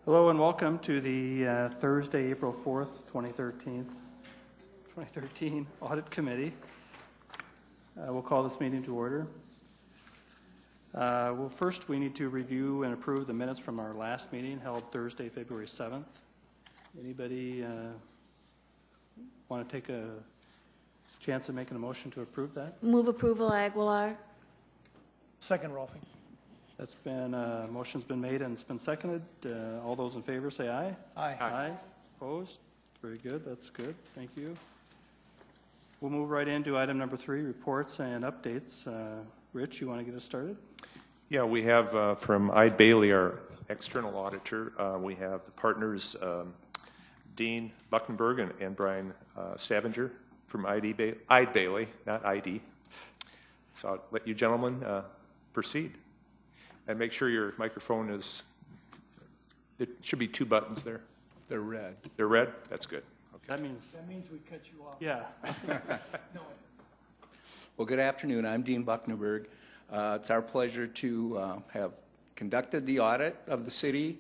Hello and welcome to the Thursday, April 4th, 2013 Audit Committee. We'll call this meeting to order. Well, first we need to review and approve the minutes from our last meeting held Thursday, February 7th. Anybody want to take a chance of making a motion to approve that? Move approval, Aguilar. Second, Rolfing. That's been, motion's been made and it's been seconded. All those in favor say aye. Aye. Aye. Opposed? Very good. That's good. Thank you. We'll move right into item number 3, reports and updates. Rich, you want to get us started? Yeah, we have from Ide Bailey, our external auditor, we have the partners Dean Buckenberg and Brian Stavanger from Ide Bailey, not ID. So I'll let you gentlemen proceed. And make sure your microphone is, there should be 2 buttons there. They're red. They're red? That's good. Okay. That means we cut you off. yeah. No. Well, good afternoon. I'm Dean Buckenberg. It's our pleasure to have conducted the audit of the city,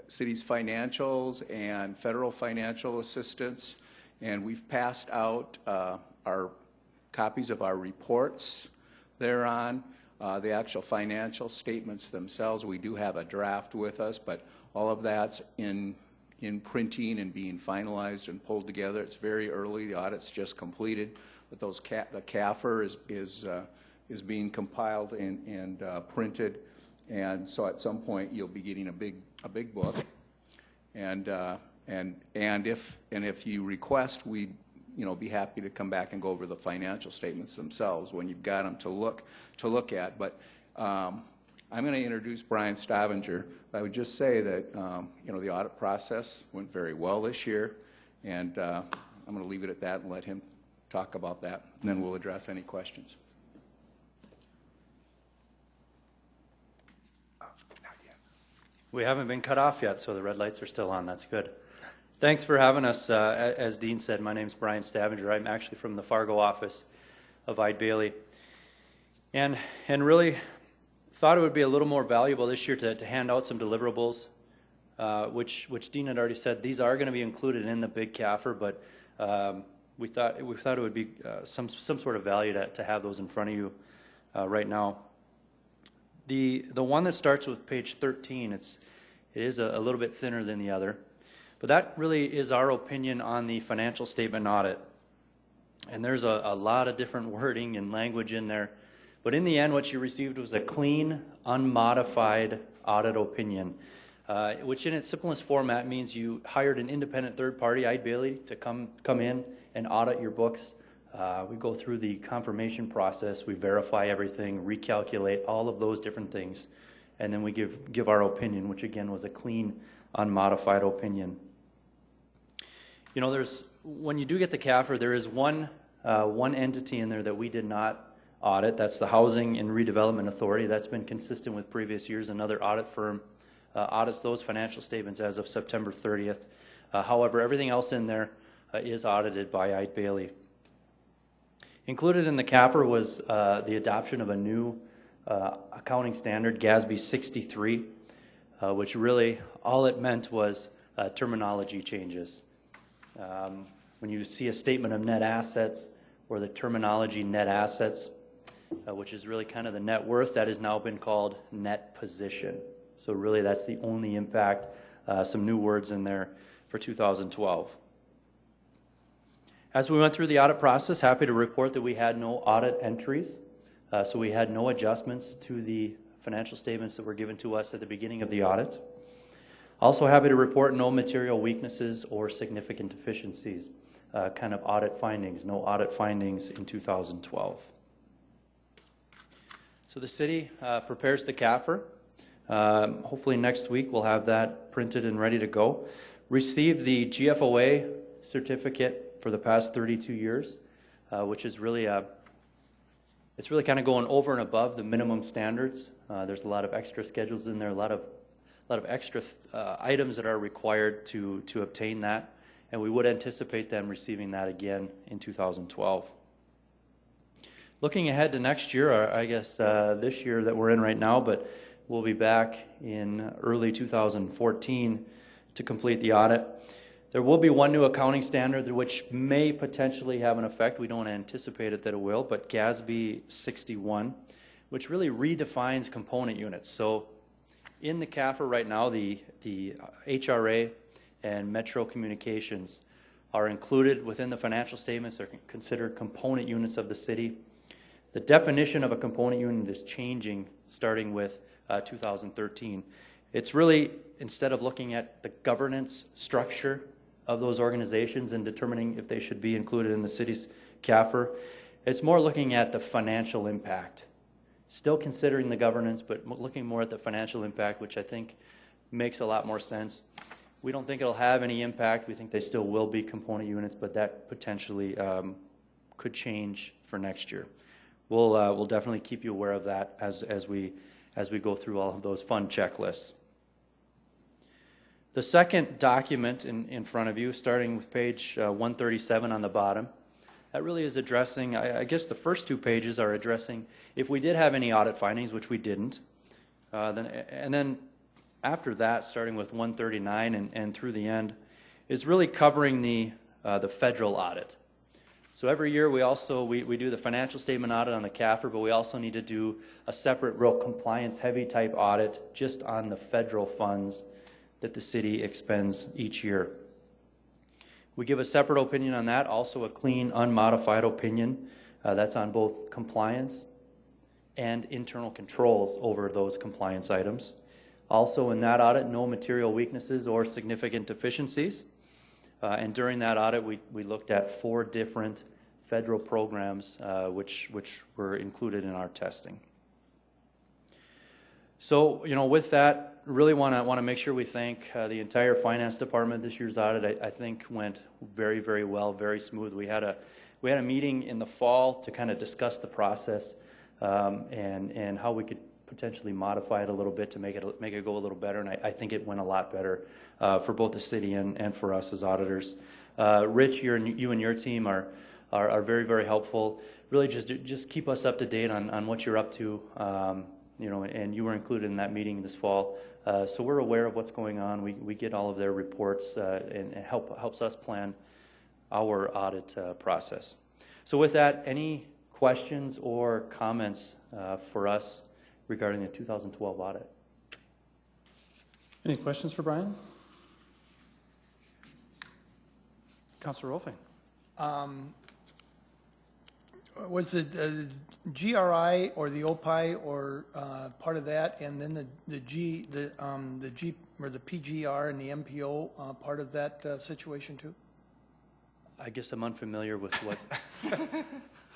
city's financials and federal financial assistance, and we've passed out our copies of our reports thereon. The actual financial statements themselves, we do have a draft with us, but all of that's in printing and being finalized and pulled together. It's very early. The audit's just completed, but those the CAFR is being compiled and printed, and so at some point you'll be getting a big book, and if you request, we'd be happy to come back and go over the financial statements themselves when you've got them to look at. But I'm going to introduce Brian Stavanger. I would just say that the audit process went very well this year, and I'm going to leave it at that and let him talk about that, and then we'll address any questions. Not yet. We haven't been cut off yet, so the red lights are still on. That's good. Thanks for having us. As Dean said, my name's Brian Stavanger. I'm actually from the Fargo office of Ide Bailey. And really thought it would be a little more valuable this year to hand out some deliverables, which Dean had already said these are going to be included in the big CAFR, but we thought it would be some sort of value to have those in front of you right now. The one that starts with page 13, it is a little bit thinner than the other. But that really is our opinion on the financial statement audit. And there's a lot of different wording and language in there. But in the end, what you received was a clean, unmodified audit opinion, which in its simplest format means you hired an independent third party, Ide Bailey, to come in and audit your books. We go through the confirmation process. We verify everything, recalculate all of those different things. And then we give our opinion, which again was a clean, unmodified opinion. When you do get the CAFR, there is one entity in there that we did not audit. That's the Housing and Redevelopment Authority. That's been consistent with previous years. Another audit firm audits those financial statements as of September 30th. However, everything else in there is audited by Ide Bailey. Included in the CAFR was the adoption of a new accounting standard, GASB 63, which really all it meant was terminology changes. When you see a statement of net assets or the terminology net assets, which is really kind of the net worth, that has now been called net position. So really that's the only impact, some new words in there for 2012. As we went through the audit process, happy to report that we had no audit entries. So we had no adjustments to the financial statements that were given to us at the beginning of the audit. Also happy to report no material weaknesses or significant deficiencies, kind of audit findings, no audit findings in 2012. So the city prepares the CAFR. Hopefully next week we'll have that printed and ready to go. Received the GFOA certificate for the past 32 years, which is really it's really kind of going over and above the minimum standards. There's a lot of extra schedules in there, a lot of extra items that are required to obtain that, and we would anticipate them receiving that again in 2012. Looking ahead to next year, or I guess this year that we're in right now, but We'll be back in early 2014 to complete the audit. There will be one new accounting standard which may potentially have an effect. We don't anticipate it that it will, but GASB 61, which really redefines component units. So in the CAFR right now, the HRA and Metro Communications are included within the financial statements. They're considered component units of the city. The definition of a component unit is changing starting with 2013. It's really, instead of looking at the governance structure of those organizations and determining if they should be included in the city's CAFR, it's more looking at the financial impact. Still considering the governance, but looking more at the financial impact, which I think makes a lot more sense. We don't think it'll have any impact. We think they still will be component units, but that potentially could change for next year. We'll definitely keep you aware of that as we go through all of those fun checklists. The second document in front of you, starting with page 137 on the bottom, that really is addressing, I guess the first two pages are addressing if we did have any audit findings, which we didn't. And then after that, starting with 139 and through the end, is really covering the federal audit. So every year we do the financial statement audit on the CAFR, but we also need to do a separate real compliance heavy type audit just on the federal funds that the city expends each year. We give a separate opinion on that, also a clean, unmodified opinion. That's on both compliance and internal controls over those compliance items. Also in that audit, no material weaknesses or significant deficiencies. And during that audit, we looked at 4 different federal programs which were included in our testing. So, with that, really want to make sure we thank the entire finance department. This year's audit, I think, went very, very well, very smooth. We had a meeting in the fall to kind of discuss the process and how we could potentially modify it a little bit to make it go a little better. And I think it went a lot better for both the city and for us as auditors. Rich, you and your team are very, very helpful. Really, just keep us up to date on what you're up to. And you were included in that meeting this fall. So we're aware of what's going on. We get all of their reports and helps us plan our audit process. So with that, any questions or comments for us regarding the 2012 audit? Any questions for Brian? Councilor Rolfing. Was it GRI or the OPI or part of that, and then the G or the PGR and the MPO part of that situation too? I guess I'm unfamiliar with what.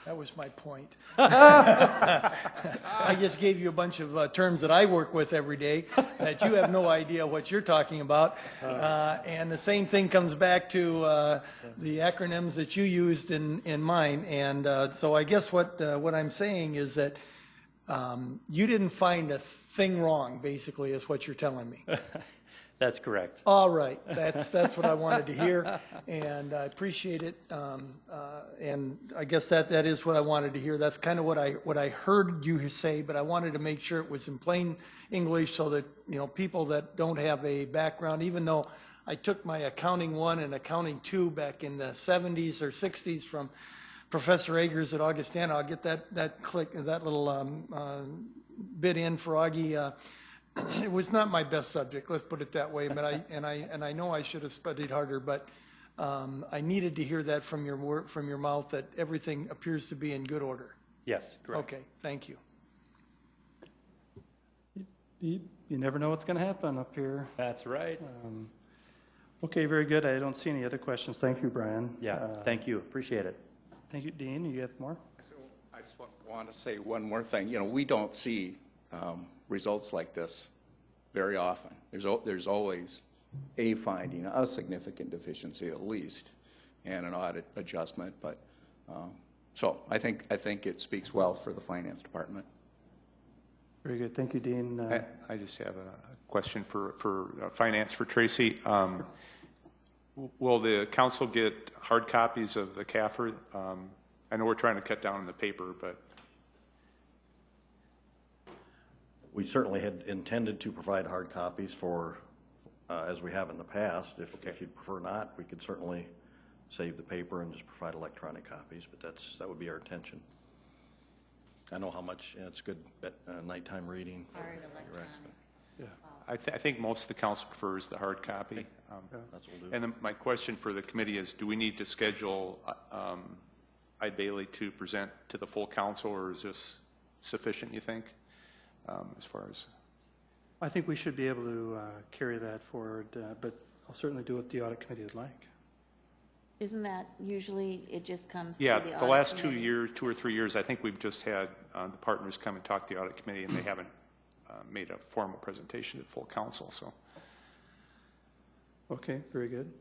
That was my point. I just gave you a bunch of terms that I work with every day that you have no idea what you're talking about. And the same thing comes back to the acronyms that you used in mine. And so I guess what I'm saying is that you didn't find a thing wrong, basically, is what you're telling me. That's correct. All right, that's what I wanted to hear, and I appreciate it. And I guess that is what I wanted to hear. That's kind of what I heard you say, but I wanted to make sure it was in plain English so that people that don't have a background, even though I took my accounting 1 and accounting 2 back in the 70s or 60s from Professor Agers at Augustana. I'll get that little bit in for Augie. It was not my best subject, let's put it that way. But I know I should have studied harder. But I needed to hear that from your mouth that everything appears to be in good order. Yes, correct. Okay, thank you. You never know what's going to happen up here. That's right. Okay, very good. I don't see any other questions. Thank you, Brian. Yeah, thank you. Appreciate it. Thank you, Dean. You have more? So I just want to say one more thing. We don't see results like this very often. There's always a finding, a significant deficiency at least, and an audit adjustment. But so I think it speaks well for the finance department. Very good. Thank you, Dean. I just have a question for finance for Tracy. Will the council get hard copies of the CAFR? I know we're trying to cut down on the paper, but we certainly had intended to provide hard copies for, as we have in the past. If you'd prefer not, we could certainly save the paper and just provide electronic copies, but that would be our intention. I know how much, it's good at nighttime reading. Hard electronic. Yeah. I think most of the council prefers the hard copy. That's what we'll do. And then my question for the committee is, do we need to schedule Ide Bailey to present to the full council, or is this sufficient, you think, as far as? I think we should be able to carry that forward, but I'll certainly do what the audit committee would like. Isn't that usually, it just comes to Yeah, the audit the last committee? 2 or 3 years, I think we've just had the partners come and talk to the audit committee, and they haven't made a formal presentation to the full council. So, Okay, very good.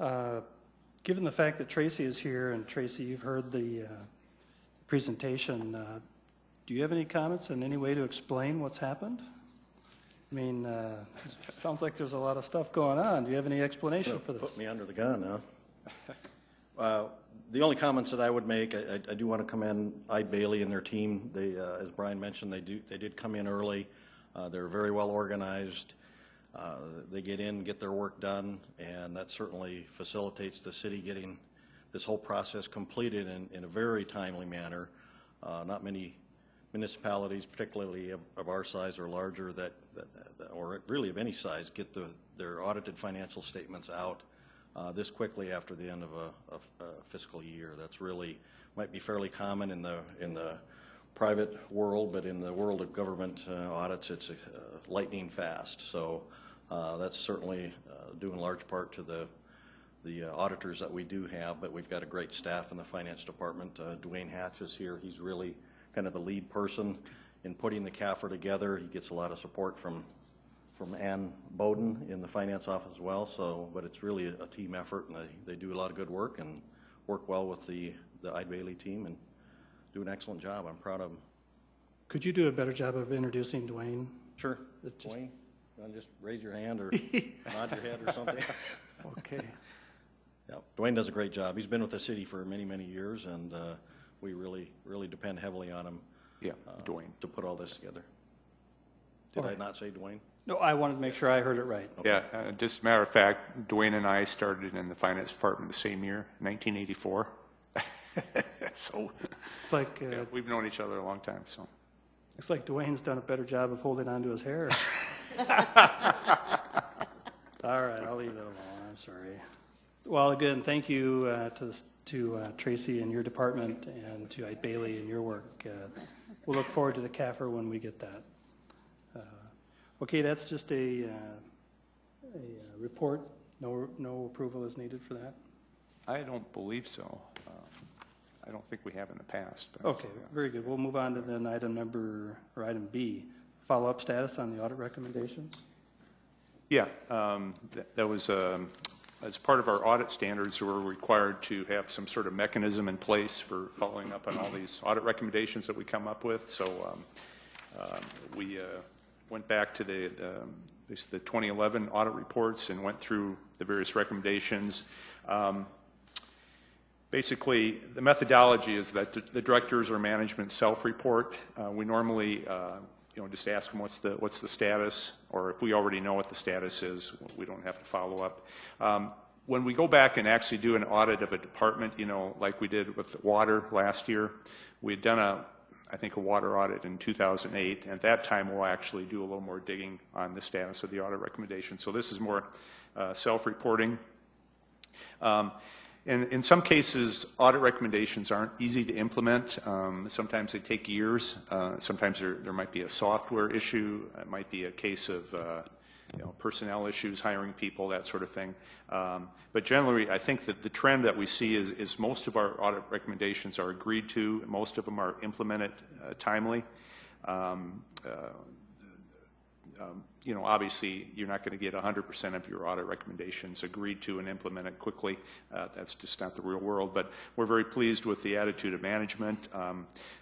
Yep. Given the fact that Tracy is here, and Tracy, you've heard the presentation, do you have any comments and any way to explain what's happened? I mean, it sounds like there's a lot of stuff going on. Do you have any explanation for this? Put me under the gun, huh? The only comments that I would make, I do want to commend Ide Bailey and their team. They, as Brian mentioned, they did come in early. They're very well organized. They get in, get their work done, and that certainly facilitates the city getting this whole process completed in a very timely manner. Not many municipalities, particularly of our size or larger, or really of any size, get their audited financial statements out this quickly after the end of a fiscal year. That's really, might be fairly common in the private world, but in the world of government audits, it's lightning fast. So that's certainly due in large part to the auditors that we do have, but we've got a great staff in the finance department. Dwayne Hatch is here. He's really kind of the lead person in putting the CAFR together. He gets a lot of support from Ann Bowden in the finance office as well. So, but it's really a team effort, and they do a lot of good work and work well with the Ide Bailey team and do an excellent job. I'm proud of them. Could you do a better job of introducing Dwayne? Sure. Dwayne, you want to just raise your hand or nod your head or something? Okay. Yeah, Dwayne does a great job. He's been with the city for many, many years, and we really depend heavily on him. Yeah, Dwayne. To put all this together. Did I not say Dwayne? No, I wanted to make sure I heard it right. Okay. Yeah, just a matter of fact, Dwayne and I started in the finance department the same year, 1984. So It's like we've known each other a long time. So looks like Dwayne's done a better job of holding on to his hair. All right, I'll leave it alone. I'm sorry. Well, again, thank you to Tracy and your department, and to Ide Bailey and your work. We'll look forward to the CAFR when we get that. Okay, that's just a report. No approval is needed for that. I don't believe so. I don't think we have in the past. But, Okay, very good. We'll move on to then item B, follow-up status on the audit recommendations. Yeah, that was as part of our audit standards, we're required to have some sort of mechanism in place for following up on all these audit recommendations that we come up with. So we went back to the 2011 audit reports and went through the various recommendations. Basically, the methodology is that the directors or management self-report. We normally just ask them what's the status, or if we already know what the status is, we don't have to follow up. When we go back and actually do an audit of a department, like we did with water last year, we had done I think a water audit in 2008, and at that time we'll actually do a little more digging on the status of the audit recommendation. So this is more self-reporting. And in some cases, audit recommendations aren't easy to implement. Sometimes they take years. Sometimes there might be a software issue. It might be a case of personnel issues, hiring people, that sort of thing. But generally, I think that the trend that we see is most of our audit recommendations are agreed to. Most of them are implemented timely. Obviously, you're not going to get 100% of your audit recommendations agreed to and implemented quickly. That's just not the real world. But we're very pleased with the attitude of management.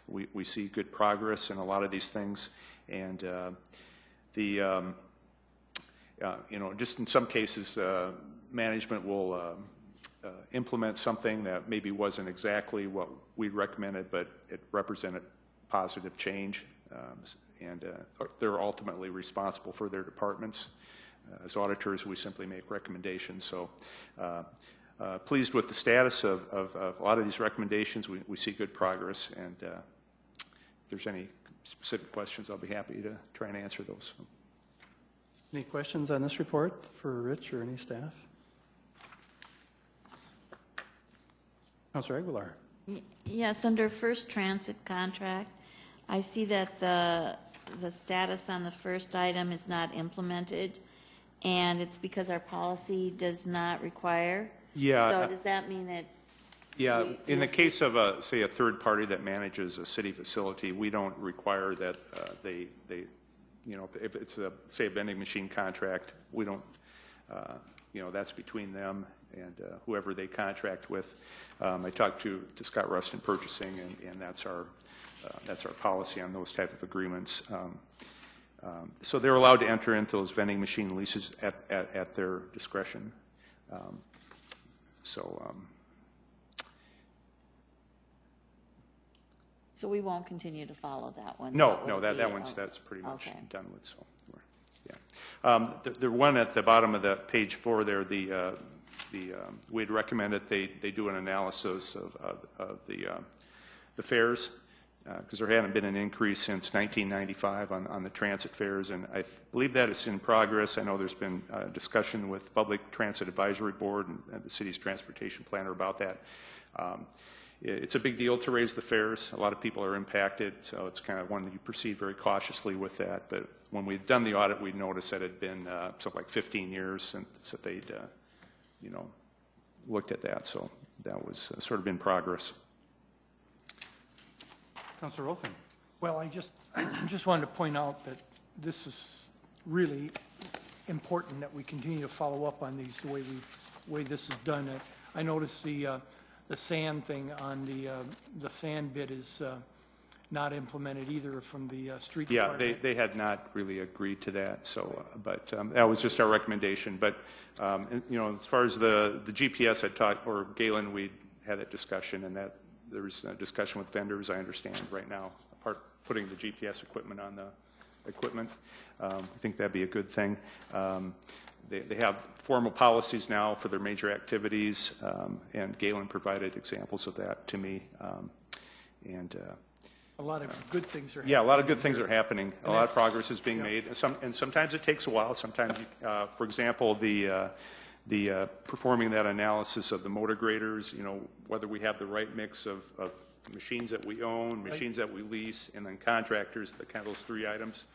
We see good progress in a lot of these things. And just in some cases, management will implement something that maybe wasn't exactly what we recommended, but it represented positive change. and they're ultimately responsible for their departments. As auditors, we simply make recommendations. So pleased with the status of a lot of these recommendations. We see good progress, and if there's any specific questions, I'll be happy to try and answer those. Any questions on this report for Rich or any staff? Councilor Aguilar. Yes, under first transit contract, I see that the status on the first item is not implemented, and it's because our policy does not require. Yeah. So does that mean it's? Yeah, in the case of, say, a third party that manages a city facility, we don't require that they, you know, if it's say a vending machine contract, we don't, you know, that's between them and whoever they contract with. I talked to Scott Rust in purchasing, and that's our policy on those type of agreements. So they're allowed to enter into those vending machine leases at their discretion. So we won't continue to follow that one? No, that's pretty much okay. done with. So, yeah. The one at the bottom of that page 4 there, we'd recommend that they do an analysis of the fares, because there hadn't been an increase since 1995 on the transit fares, and I believe that is in progress. I know there's been discussion with Public Transit Advisory Board and the city's transportation planner about that. It's a big deal to raise the fares. A lot of people are impacted, so it's kind of one that you proceed very cautiously with that. But when we'd done the audit, we noticed that it had been something like 15 years since they'd, you know, looked at that. So that was sort of in progress. Councilor Rolfing. Well, I just wanted to point out that this is really important that we continue to follow up on these the way this is done. I noticed the sand thing on the sand bid is not implemented either from the street department. Yeah, they had not really agreed to that. So, but that was just our recommendation. But you know, as far as the GPS, I talked, or Galen, we had that discussion, and that there's a discussion with vendors. I understand right now, putting the GPS equipment on the equipment. I think that'd be a good thing. They have formal policies now for their major activities, and Galen provided examples of that to me. A lot of good things are happening. Yeah, a lot of good things are happening. A lot of progress is being made. And sometimes it takes a while. Sometimes, for example, the performing that analysis of the motor graders, you know, whether we have the right mix of machines that we own, machines that we lease, and then contractors, the kind of those 3 items.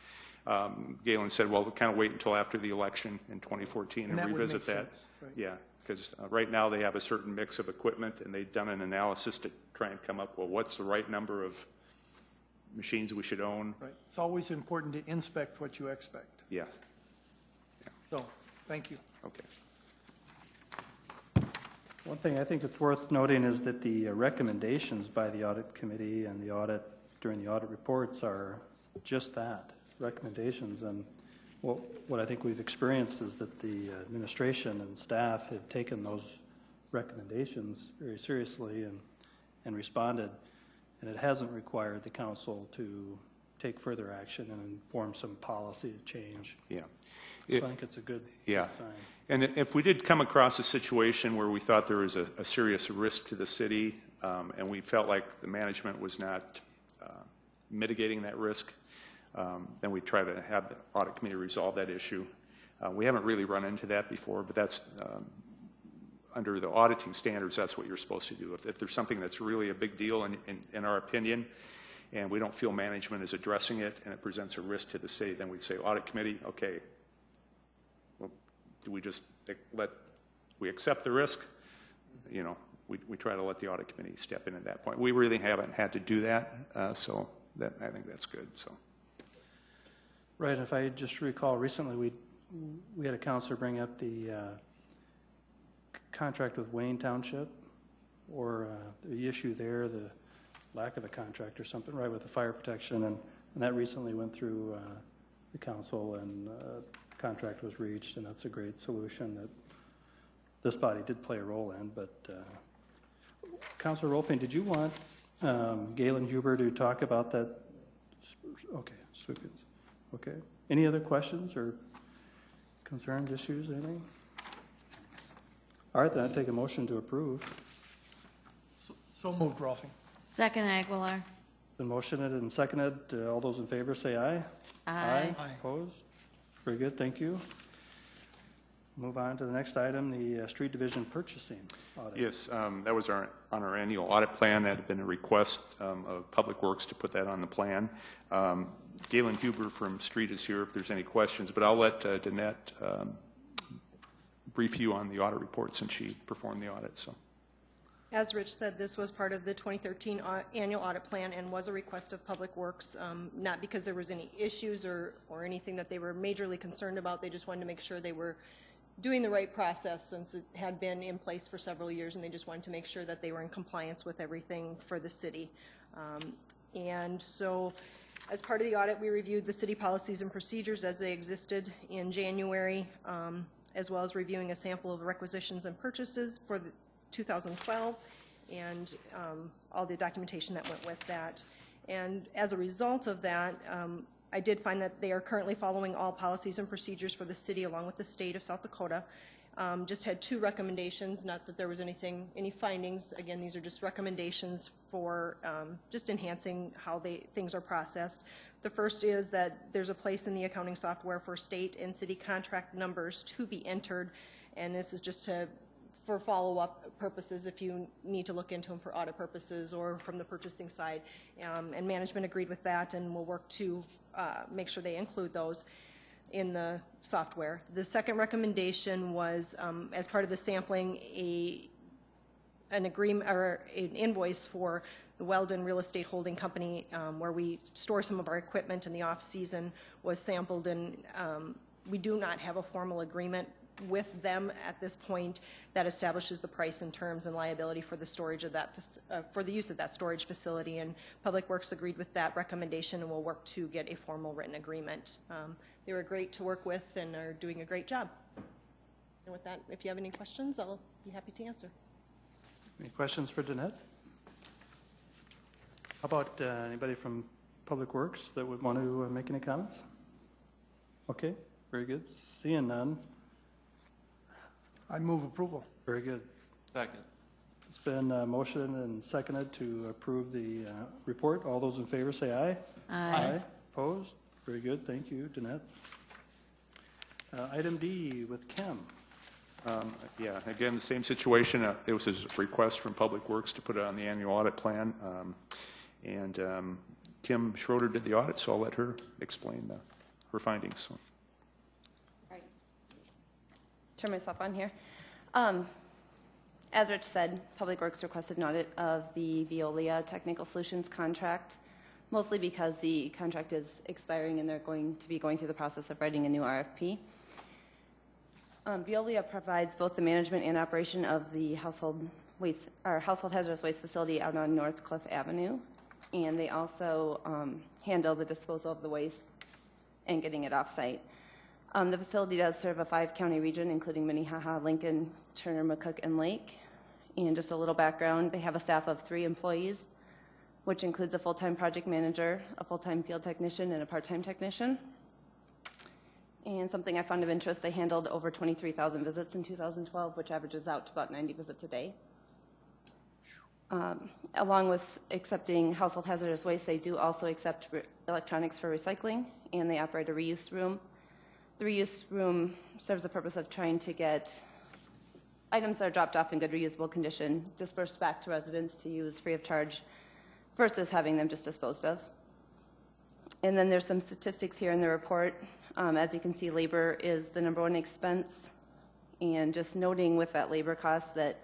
Galen said, well, we'll kind of wait until after the election in 2014 and revisit that. Sense, right? Yeah, because right now they have a certain mix of equipment, and they've done an analysis to try and come up, well, what's the right number of machines we should own? Right. It's always important to inspect what you expect. Yeah. So, thank you. Okay. One thing I think it's worth noting is that the recommendations by the audit committee and the audit during the audit reports are just that, recommendations. And what I think we've experienced is that the administration and staff have taken those recommendations very seriously and responded, and it hasn't required the council to take further action and form some policy change. Yeah. So I think it's a good sign. And if we did come across a situation where we thought there was a serious risk to the city, and we felt like the management was not mitigating that risk, then we try to have the audit committee resolve that issue. We haven't really run into that before, but that's under the auditing standards, that's what you're supposed to do. If there's something that's really a big deal in our opinion, and we don't feel management is addressing it, and it presents a risk to the city, then we'd say, audit committee, okay, well, do we just we accept the risk? You know, we try to let the audit committee step in at that point. We really haven't had to do that, so that I think that's good. So. Right. If I just recall, recently we had a counselor bring up the contract with Wayne Township, or the issue there, the lack of a contract or something, right, with the fire protection, and that recently went through the council, and contract was reached, and that's a great solution that this body did play a role in. But Councilor Rolfing, did you want Galen Huber to talk about that Okay, sweet goods. Okay. Any other questions or concerns, issues, anything? All right, then I take a motion to approve. So moved, Rolfing. Second Aguilar. Been motioned and seconded. All those in favor say aye. Aye. Aye. Opposed? Very good, thank you. Move on to the next item, the street division purchasing audit. Yes, that was on our annual audit plan. That had been a request of Public Works to put that on the plan. Galen Huber from Street is here if there's any questions, but I'll let Danette brief you on the audit report since she performed the audit. So, as Rich said, this was part of the 2013 annual audit plan and was a request of Public Works, not because there was any issues or anything that they were majorly concerned about. They just wanted to make sure they were doing the right process since it had been in place for several years, and they just wanted to make sure that they were in compliance with everything for the city. And so as part of the audit, we reviewed the city policies and procedures as they existed in January, as well as reviewing a sample of requisitions and purchases for the 2012 and all the documentation that went with that. And as a result of that, I did find that they are currently following all policies and procedures for the city along with the state of South Dakota. Just had 2 recommendations, not that there was any findings. Again, these are just recommendations for just enhancing how things are processed. The first is that there's a place in the accounting software for state and city contract numbers to be entered, and this is just for follow-up purposes if you need to look into them for audit purposes or from the purchasing side. And management agreed with that, and we'll work to make sure they include those in the software. The second recommendation was, as part of the sampling, an agreement or an invoice for the Weldon Real Estate Holding Company, where we store some of our equipment in the off-season, was sampled, and we do not have a formal agreement with them at this point that establishes the price and terms and liability for the storage of that, for the use of that storage facility. And Public Works agreed with that recommendation and will work to get a formal written agreement. They were great to work with and are doing a great job. And with that, if you have any questions, I'll be happy to answer. Any questions for Danette? How about anybody from Public Works that would want to make any comments? Okay, very good. Seeing none. I move approval. Very good. Second. It's been motioned and seconded to approve the report. All those in favor say aye. Aye. Opposed? Very good. Thank you, Danette. Item D with Kim. yeah, again, the same situation. It was a request from Public Works to put it on the annual audit plan. Kim Schroeder did the audit, so I'll let her explain her findings. So. Right. Turn myself on here. As Rich said, Public Works requested an audit of the Veolia Technical Solutions contract, mostly because the contract is expiring and they're going to be going through the process of writing a new RFP. Veolia provides both the management and operation of the household hazardous waste facility out on North Cliff Avenue, and they also handle the disposal of the waste and getting it off-site. The facility does serve a 5-county region, including Minnehaha, Lincoln, Turner, McCook, and Lake. And just a little background, they have a staff of 3 employees, which includes a full-time project manager, a full-time field technician, and a part-time technician. And something I found of interest, they handled over 23,000 visits in 2012, which averages out to about 90 visits a day. Along with accepting household hazardous waste, they do also accept electronics for recycling, and they operate a reuse room. The reuse room serves the purpose of trying to get items that are dropped off in good reusable condition dispersed back to residents to use free of charge versus having them just disposed of. And then there's some statistics here in the report. As you can see, labor is the #1 expense. And just noting with that labor cost that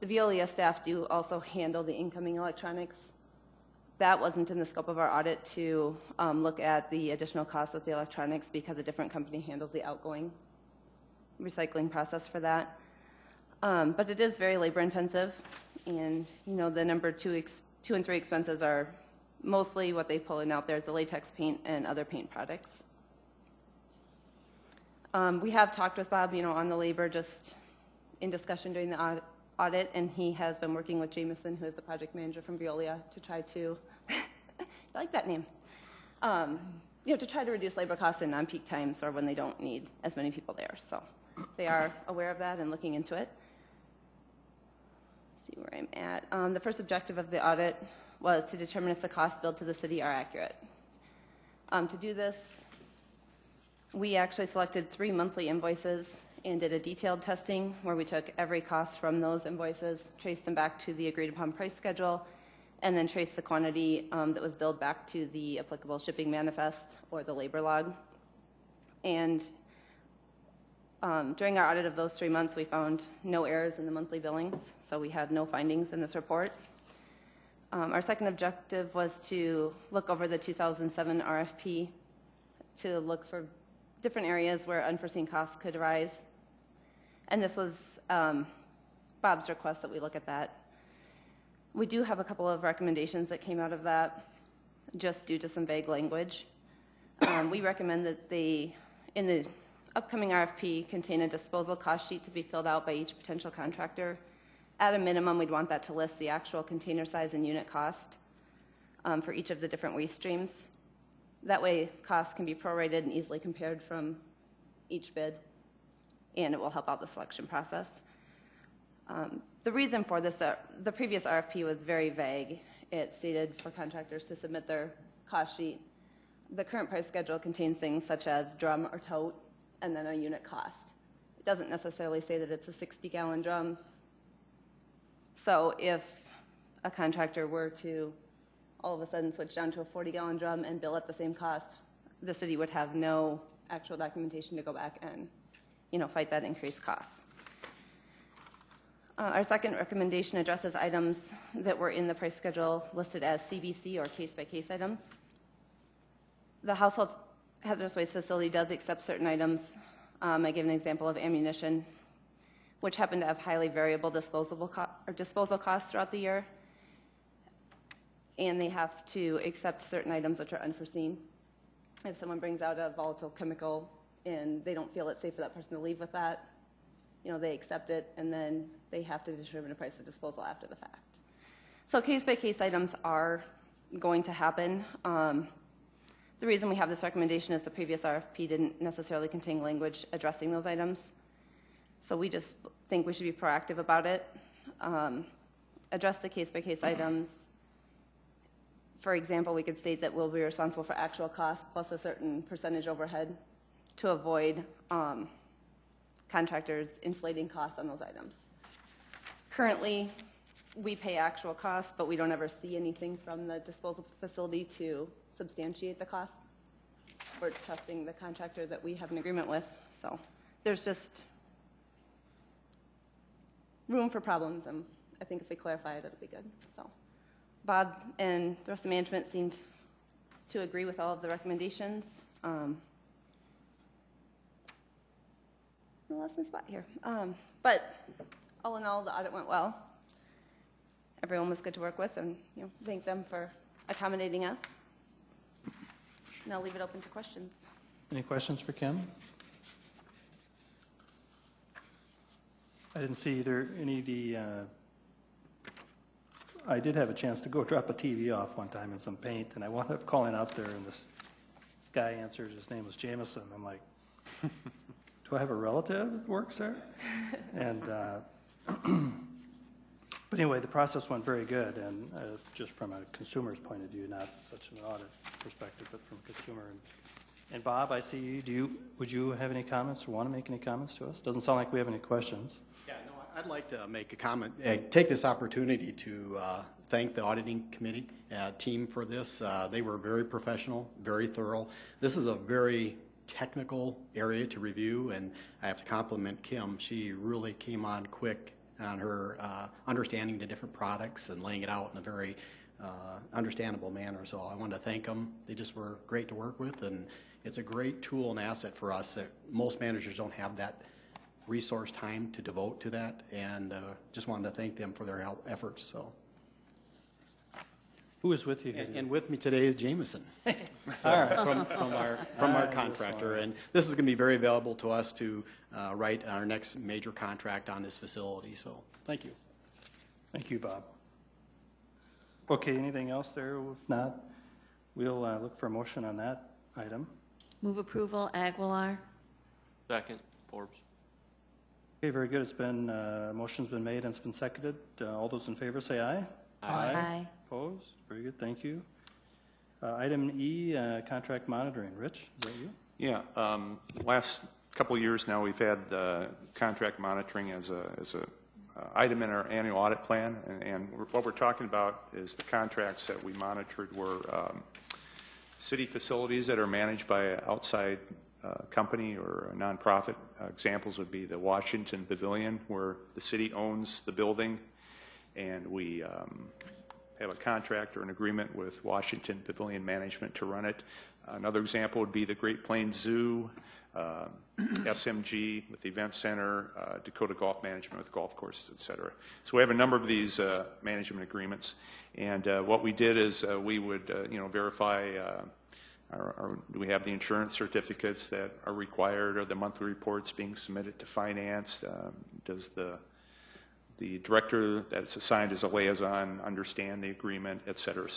the Veolia staff do also handle the incoming electronics. That wasn't in the scope of our audit to look at the additional costs of the electronics because a different company handles the outgoing recycling process for that. But it is very labor intensive, and the number 2 and 3 expenses are mostly what they pull in out there is the latex paint and other paint products. We have talked with Bob, on the labor just in discussion during the audit, and he has been working with Jameson, who is the project manager from Veolia, to try to, I like that name, to try to reduce labor costs in non-peak times or when they don't need as many people there. So they are aware of that and looking into it. Let's see where I'm at. The first objective of the audit was to determine if the costs billed to the city are accurate. To do this, we actually selected 3 monthly invoices and did a detailed testing where we took every cost from those invoices, traced them back to the agreed upon price schedule, and then traced the quantity that was billed back to the applicable shipping manifest or the labor log. And during our audit of those 3 months, we found no errors in the monthly billings, so we have no findings in this report. Our second objective was to look over the 2007 RFP to look for different areas where unforeseen costs could arise. And this was Bob's request that we look at that. We do have a couple of recommendations that came out of that, just due to some vague language. We recommend that they, in the upcoming RFP, contain a disposal cost sheet to be filled out by each potential contractor. At a minimum, we'd want that to list the actual container size and unit cost for each of the different waste streams. That way, costs can be prorated and easily compared from each bid, and it will help out the selection process. The reason for this, the previous RFP was very vague. It stated for contractors to submit their cost sheet. The current price schedule contains things such as drum or tote, and then a unit cost. It doesn't necessarily say that it's a 60-gallon drum. So if a contractor were to all of a sudden switch down to a 40-gallon drum and bill at the same cost, the city would have no actual documentation to go back and, fight that increased cost. Our second recommendation addresses items that were in the price schedule listed as CBC or case-by-case items. The household hazardous waste facility does accept certain items. I give an example of ammunition, which happen to have highly variable disposal costs throughout the year. And they have to accept certain items which are unforeseen. If someone brings out a volatile chemical and they don't feel it's safe for that person to leave with that, they accept it, and then they have to determine a price of disposal after the fact. So case-by-case items are going to happen. The reason we have this recommendation is the previous RFP didn't necessarily contain language addressing those items. So we just think we should be proactive about it, address the case-by-case items. For example, we could state that we'll be responsible for actual costs plus a certain percentage overhead to avoid contractors inflating costs on those items. Currently, we pay actual costs, but we don't ever see anything from the disposal facility to substantiate the cost. We're trusting the contractor that we have an agreement with, so there's just room for problems, and I think if we clarify it, it'll be good. So Bob and the rest of management seemed to agree with all of the recommendations. I lost my spot here. But all in all, the audit went well. Everyone was good to work with, and thank them for accommodating us. And I'll leave it open to questions. Any questions for Kim? I didn't see either any of the, I did have a chance to go drop a TV off one time in some paint, and I wound up calling out there, and this guy answers, his name was Jameson. I'm like, do I have a relative that works there? And, but anyway, the process went very good, and just from a consumer's point of view, not such an audit perspective, but from a consumer. And Bob, I see you. Would you have any comments or want to make any comments to us? Doesn't sound like we have any questions. Yeah, no, I'd like to make a comment. Take this opportunity to thank the auditing committee team for this. They were very professional, very thorough. This is a very technical area to review, and I have to compliment Kim. She really came on quick on her understanding the different products and laying it out in a very understandable manner. So I wanted to thank them. They just were great to work with, and it's a great tool and asset for us that most managers don't have that resource time to devote to that, and just wanted to thank them for their efforts. So. Who is with you? And with me today is Jameson. So, All right. from our contractor, and this is going to be very valuable to us to write our next major contract on this facility. So thank you. Thank you, Bob. Okay, anything else there? If not, We'll look for a motion on that item. Move approval, Aguilar. Second, Forbes. Okay, very good. It's been, motion's been made and it's been seconded. All those in favor say aye. Aye. Opposed? Very good, thank you. Item E, contract monitoring. Rich, is that you? Yeah, last couple of years now, we've had contract monitoring as a item in our annual audit plan, and what we're talking about is the contracts that we monitored were city facilities that are managed by an outside company or a nonprofit. Examples would be the Washington Pavilion, where the city owns the building, and we have a contract or an agreement with Washington Pavilion Management to run it. Another example would be the Great Plains Zoo, SMG with the Event Center, Dakota Golf Management with golf courses, et cetera. So we have a number of these management agreements, and what we did is we would verify do we have the insurance certificates that are required, or the monthly reports being submitted to finance, does the director that's assigned as a liaison understand the agreement, et cetera,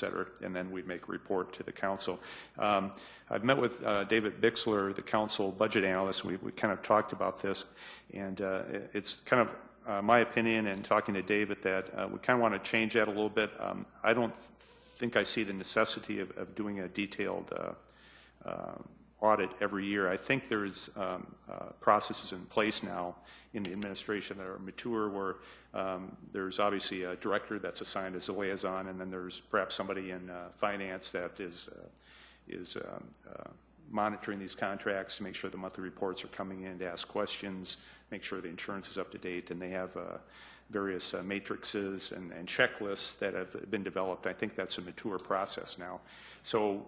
and then we make a report to the council. I've met with David Bixler, the council budget analyst, and we kind of talked about this, and it's kind of my opinion, and talking to David, that we kind of want to change that a little bit. I don't think I see the necessity of doing a detailed audit every year. I think there's processes in place now in the administration that are mature, where there's obviously a director that's assigned as a liaison, and then there's perhaps somebody in finance that is monitoring these contracts to make sure the monthly reports are coming in, to ask questions, make sure the insurance is up to date, and they have various matrices and checklists that have been developed. I think that's a mature process now. So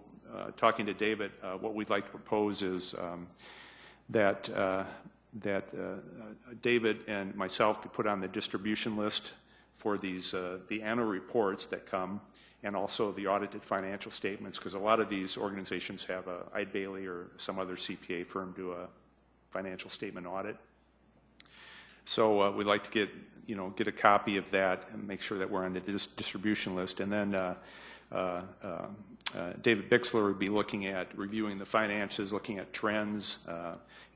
talking to David, what we'd like to propose is that David and myself be put on the distribution list for these the annual reports that come, and also the audited financial statements, because a lot of these organizations have a Eide Bailly or some other CPA firm do a financial statement audit. So we'd like to get a copy of that and make sure that we're on the distribution list. And then David Bixler would be looking at reviewing the finances, looking at trends,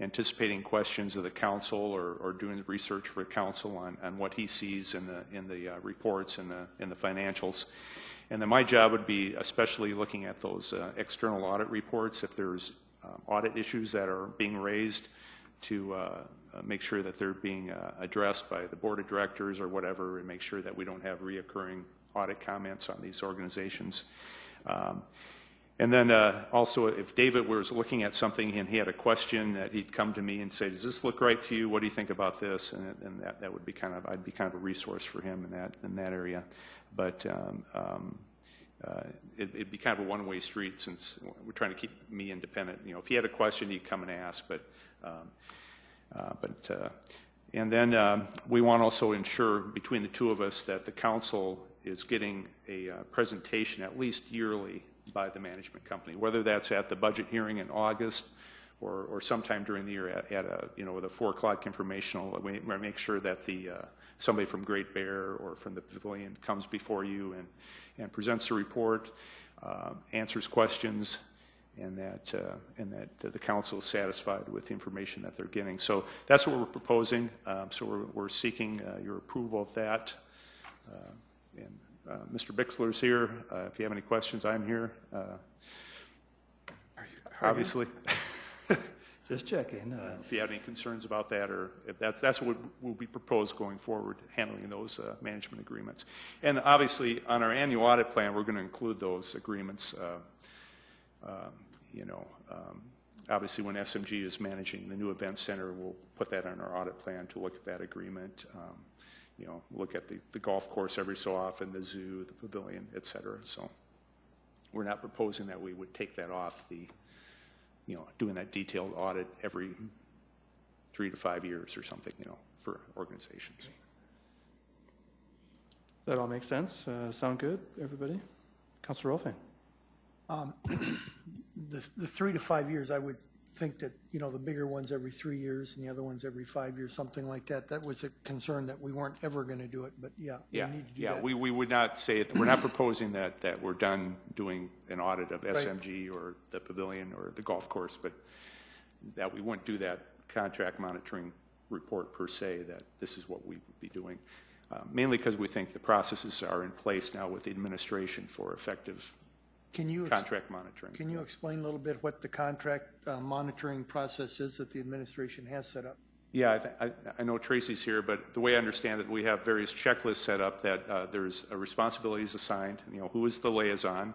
anticipating questions of the council, or doing the research for council on what he sees in the reports and the financials. And then my job would be especially looking at those external audit reports, if there's audit issues that are being raised, to make sure that they're being addressed by the board of directors or whatever, and make sure that we don't have reoccurring audit comments on these organizations. And then also, if David was looking at something and he had a question, that he'd come to me and say, "Does this look right to you? What do you think about this?" And that would be I'd be kind of a resource for him in that area. But it'd be kind of a one-way street, since we're trying to keep me independent. If he had a question, he'd come and ask. And then we want to also ensure between the two of us that the council is getting a presentation at least yearly by the management company, whether that's at the budget hearing in August or sometime during the year at with a 4 o'clock informational. We make sure that somebody from Great Bear or from the pavilion comes before you and presents a report, answers questions, and that the council is satisfied with the information that they're getting. So that's what we're proposing. So we're seeking your approval of that. Mr. Bixler's here. If you have any questions, I'm here. Obviously. Just checking. If you have any concerns about that, or if that's what will be proposed going forward, handling those management agreements. And obviously, on our annual audit plan, we're going to include those agreements. Obviously, when SMG is managing the new event center, we'll put that on our audit plan to look at that agreement. Look at the golf course every so often, the zoo, the pavilion, et cetera. So we're not proposing that we would take that off doing that detailed audit every 3 to 5 years or something, for organizations. That all makes sense? Sound good, everybody? Councilor Rolfing? The 3 to 5 years, I would think that, you know, the bigger ones every 3 years and the other ones every 5 years, something like that. That was a concern that we weren't ever going to do it, but yeah, we need to do that. We would not say it. We're not proposing that we're done doing an audit of SMG or the pavilion or the golf course, but that we wouldn't do that contract monitoring report per se, that this is what we would be doing. Mainly because we think the processes are in place now with the administration for effective contract monitoring. Can you explain a little bit what the contract monitoring process is that the administration has set up? Yeah, I know Tracy's here, but the way I understand it, we have various checklists set up that there's responsibilities assigned, you know, who is the liaison,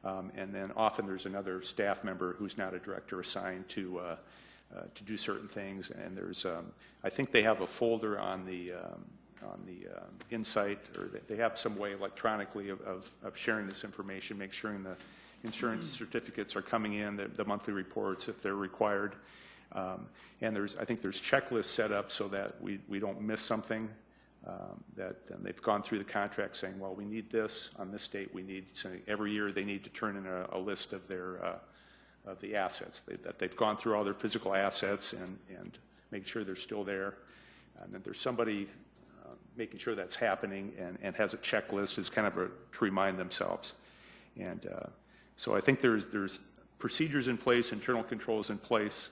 and then often there's another staff member who's not a director assigned to do certain things, and there's, I think they have a folder on the Insight, or they have some way electronically of sharing this information, make sure the insurance certificates are coming in, the monthly reports if they're required. And I think there's checklists set up so that we don't miss something, that they've gone through the contract saying, well, we need this on this date, every year they need to turn in a list of their of the assets, that they've gone through all their physical assets and make sure they're still there. And then there's somebody making sure that's happening and has a checklist is kind of to remind themselves. And so I think there's procedures in place, internal controls in place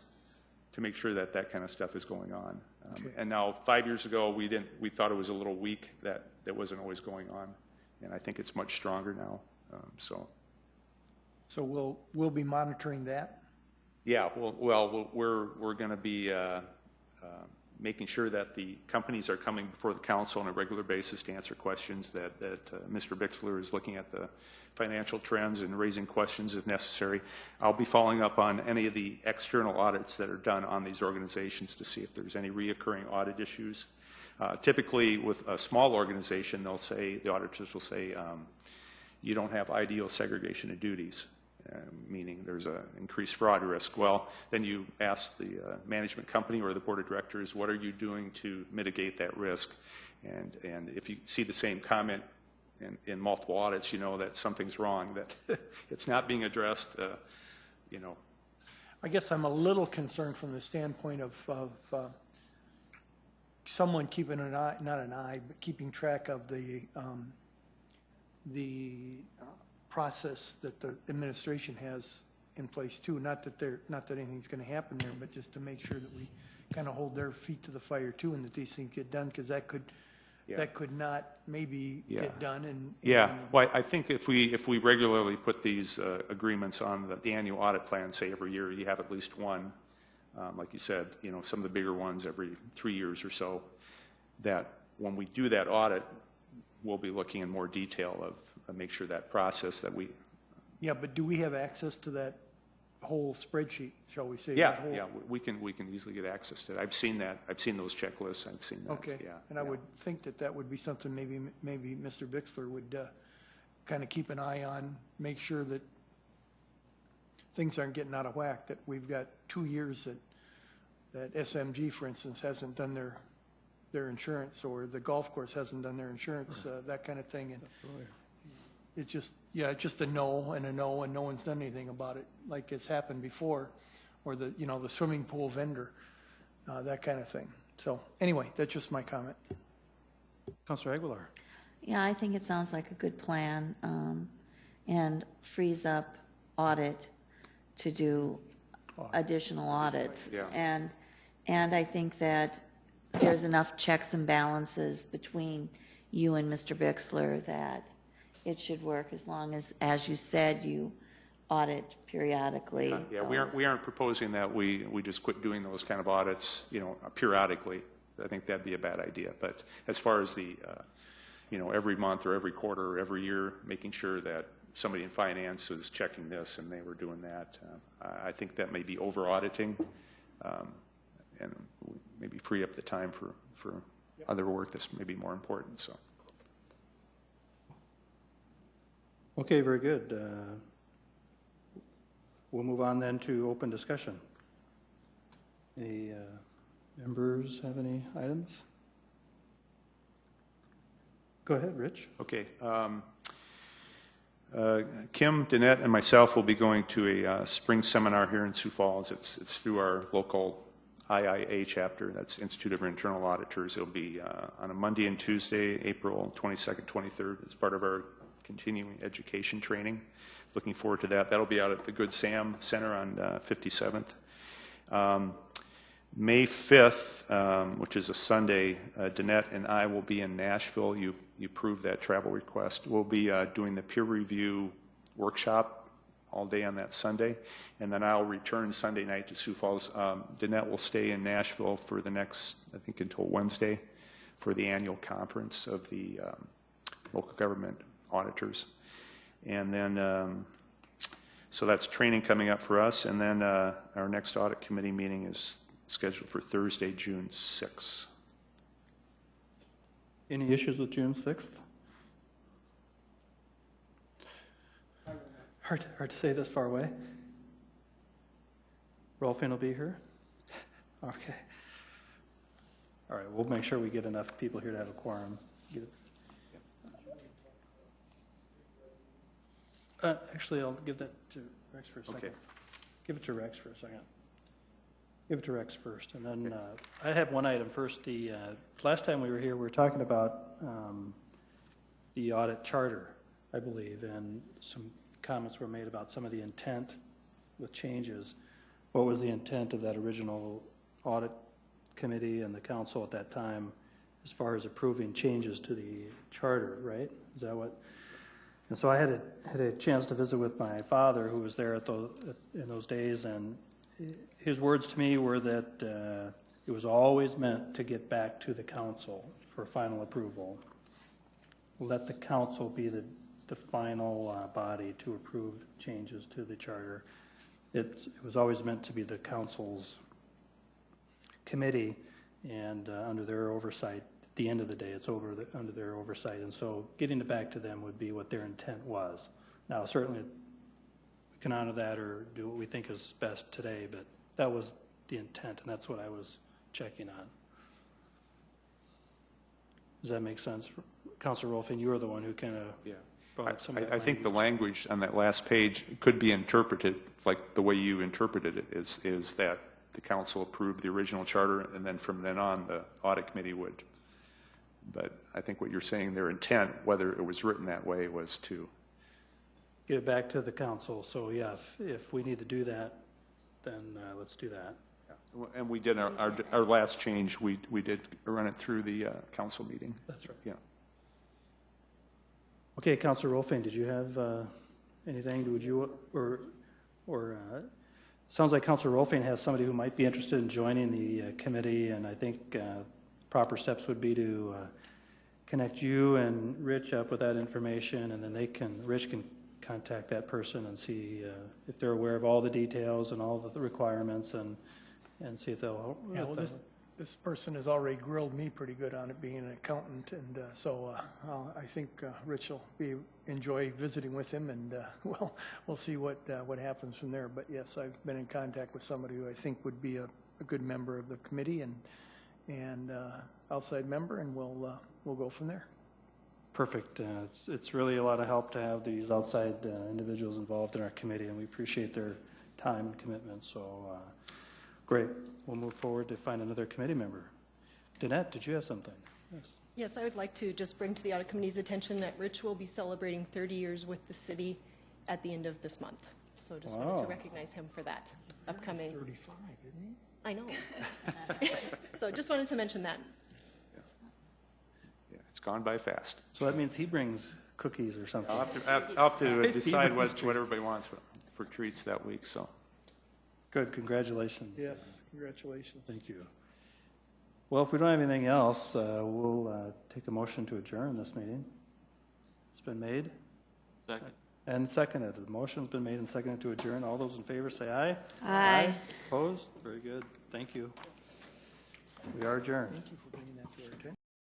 to make sure that kind of stuff is going on. And now 5 years ago, we thought it was a little weak, that wasn't always going on. And I think it's much stronger now. So we'll be monitoring that? Yeah, well, we're going to be making sure that the companies are coming before the council on a regular basis to answer questions, that Mr. Bixler is looking at the financial trends and raising questions if necessary. I'll be following up on any of the external audits that are done on these organizations to see if there's any reoccurring audit issues. Typically, with a small organization, the auditors will say, you don't have ideal segregation of duties. Meaning there's an increased fraud risk. Well, then you ask the management company or the board of directors, what are you doing to mitigate that risk? And if you see the same comment in multiple audits, you know that something's wrong, that it's not being addressed, you know. I guess I'm a little concerned from the standpoint of someone keeping an eye, not an eye, but keeping track of the process that the administration has in place too. Not that anything's going to happen there, but just to make sure that we kind of hold their feet to the fire too, and that these things get done, because that could not maybe get done. Well, I think if we regularly put these agreements on the annual audit plan, say every year you have at least one, like you said, you know, some of the bigger ones every 3 years or so, that when we do that audit, we'll be looking in more detail of make sure that process that we. Yeah, but do we have access to that whole spreadsheet, shall we say? Yeah, we can easily get access to it. I've seen that. I've seen those checklists. I've seen that. Okay. Yeah. And I would think that would be something maybe Mr. Bixler would kind of keep an eye on, make sure that things aren't getting out of whack, that we've got 2 years that SMG, for instance, hasn't done their insurance, or the golf course hasn't done their insurance, that kind of thing. And it's just a no, and no one's done anything about it, like it's happened before, or the swimming pool vendor, that kind of thing. So anyway, that's just my comment. Councilor Aguilar. Yeah, I think it sounds like a good plan, and frees up Audit to do additional audits. Yeah. And I think that there's enough checks and balances between you and Mr. Bixler that it should work, as long as you said, you audit periodically. Yeah, we aren't proposing that we just quit doing those kind of audits, you know, periodically. I think that'd be a bad idea. But as far as the, you know, every month or every quarter or every year, making sure that somebody in finance was checking this and they were doing that, I think that may be over auditing, and maybe free up the time for other work that's maybe more important. So. Okay, very good. We'll move on then to open discussion. Any members have any items? Go ahead, Rich. Okay. Kim, Danette, and myself will be going to a spring seminar here in Sioux Falls. It's through our local IIA chapter, that's Institute of Internal Auditors. It'll be on a Monday and Tuesday, April 22nd, 23rd. It's part of our continuing education training. Looking forward to that. That'll be out at the Good Sam Center on 57th. May 5th, which is a Sunday, Danette and I will be in Nashville. You approved that travel request. We'll be doing the peer review workshop all day on that Sunday, and then I'll return Sunday night to Sioux Falls. Danette will stay in Nashville for the next, I think, until Wednesday for the annual conference of the local government auditors. And then, so that's training coming up for us, and then our next audit committee meeting is scheduled for Thursday, June 6th. Any issues with June 6th? Hard to say this far away. Rolfing will be here? Okay. All right, we'll make sure we get enough people here to have a quorum. Actually, I'll give that to Rex for a second. Okay. Give it to Rex for a second. Give it to Rex first, and then I have one item first. The last time we were here, we were talking about the audit charter, I believe, and some comments were made about some of the intent with changes. What was the intent of that original audit committee and the council at that time as far as approving changes to the charter, right? Is that what? And so I had a chance to visit with my father, who was there in those days, and his words to me were that it was always meant to get back to the council for final approval. Let the council be the final body to approve changes to the charter. It was always meant to be the council's committee, and under their oversight, at the end of the day, it's under their oversight. And so getting it back to them would be what their intent was. Now, certainly, we can honor that or do what we think is best today, but that was the intent, and that's what I was checking on. Does that make sense? Councilor Rolfing, you were the one who kind of brought up some of that I think the language on that last page could be interpreted like the way you interpreted it, is that the council approved the original charter, and then from then on, the audit committee would. But I think what you're saying, their intent, whether it was written that way, was to get it back to the council. So yeah, if we need to do that, then let's do that. Yeah. And we did our last change. We did run it through the council meeting. That's right. Yeah. Okay, Councilor Rolfing, did you have anything? Would you or sounds like Councilor Rolfing has somebody who might be interested in joining the committee, and I think proper steps would be to connect you and Rich up with that information, and then Rich can contact that person and see if they're aware of all the details and all the requirements, and see if they'll. Yeah, well, this person has already grilled me pretty good on it, being an accountant, and so I think Rich will enjoy visiting with him, and we'll see what happens from there. But yes, I've been in contact with somebody who I think would be a good member of the committee and outside member, and we'll go from there. Perfect. It's really a lot of help to have these outside individuals involved in our committee, and we appreciate their time and commitment. So great. We'll move forward to find another committee member. Danette, did you have something? Yes. Yes, I would like to just bring to the audit committee's attention that Rich will be celebrating 30 years with the city at the end of this month. So just wanted to recognize him for that upcoming. 35, isn't he? I know. So just wanted to mention that. Yeah, it's gone by fast. So that means he brings cookies or something. I'll have to decide what everybody wants for treats that week. So. Good, congratulations. Yes, congratulations. Thank you. Well, if we don't have anything else, we'll take a motion to adjourn this meeting. It's been made. Second. And seconded. The motion's been made and seconded to adjourn. All those in favor say aye. Aye. Opposed? Very good. Thank you. We are adjourned. Thank you for bringing that to our attention.